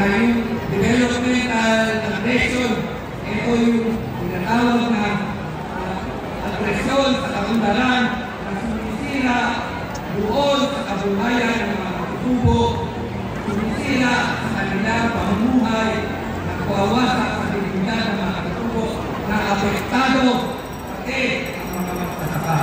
yung developmental aggression, ito yung tinatawag na agresyon sa kaunlaran na sumisira doon sa kabuhayan ng mga katutubo, sumisira sa kanilang pamumuhay, nagpawasak sa dignidad ng mga katutubo, na apektado pati ang mga magsasaka.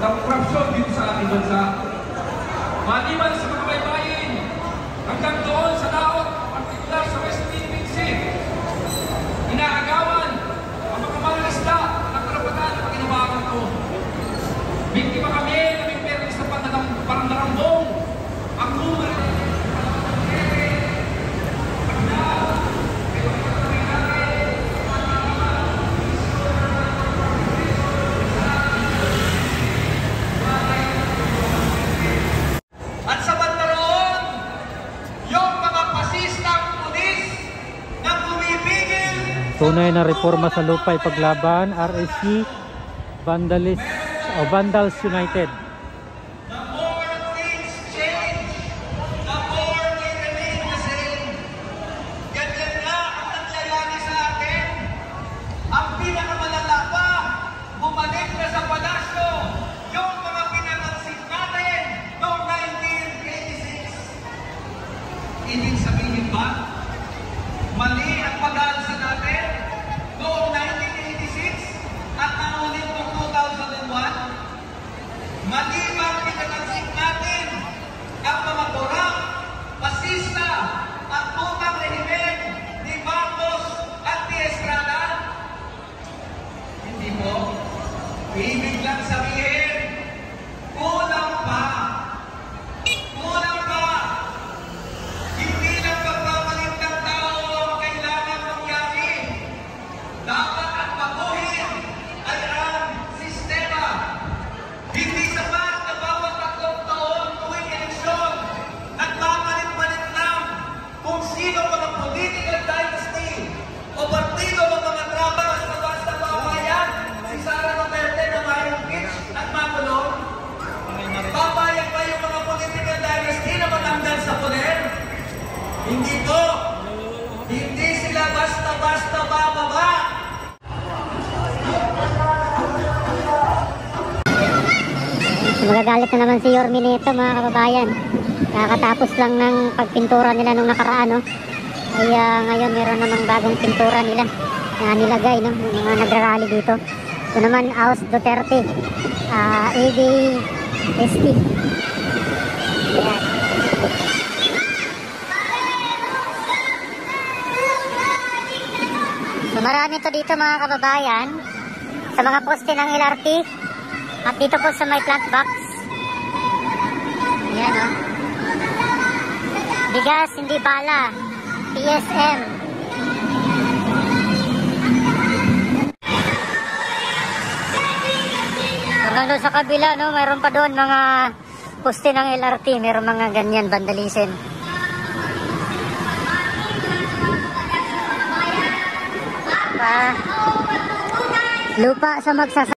ng korupsyon dito sa ating bansa. Maliban sa mga baybayin, hanggang doon sa laot, partikular sa West Philippine Sea, inaagawan ang mga mangingisda ng karapatan na pagkinabangan ko. Biktima kami na may permis na pandarambong ang numero tunay na reforma sa lupay paglaban, RSU, Vandals United. The more things change, Ibig sabihin ba, mali ang pag-aalsa natin noong 1986 at naulit noong 2001? Mali ba ang pinanansik natin ang mga korap, pasista at utang rehimen ni Marcos at ni Estrada? Hindi po. Ibig lang sabihin, kulang pa. Kulang pa. Hindi lang pagpapalit ng tao ang kailangan mangyari. Dapat ang baguhin ay ang sistema. Hindi sapat na bawat 3 taon tuwing eleksyon nagpapalit-palit lang kung sino mga political dynasty o partido ng mga trabas na basta pamayan. Si Sara Duterte na mayroong kitsch at makulong. Papayag ba yung mga political dynasty na matanggal sa poder? Hindi po. Hindi sila basta-basta bababa. Magagalit na naman si Yorme nito, mga kababayan. Kakatapos lang ng pagpintura nila nung nakaraan, no? Ay ngayon meron namang bagong pintura nila na nilagay, no? Yung mga nagrarally dito. Ito naman, House Duterte, ADST. Ayan. So marami to dito, mga kababayan, sa mga poste ng LRT at dito po sa may plant box. Ayan, no? Bigas, hindi bala. PSM. Hanggang doon sa kabila, no, mayroon pa doon mga poste ng LRT, mayroon mga ganyan, vandalism. Lupa sa magsasaka.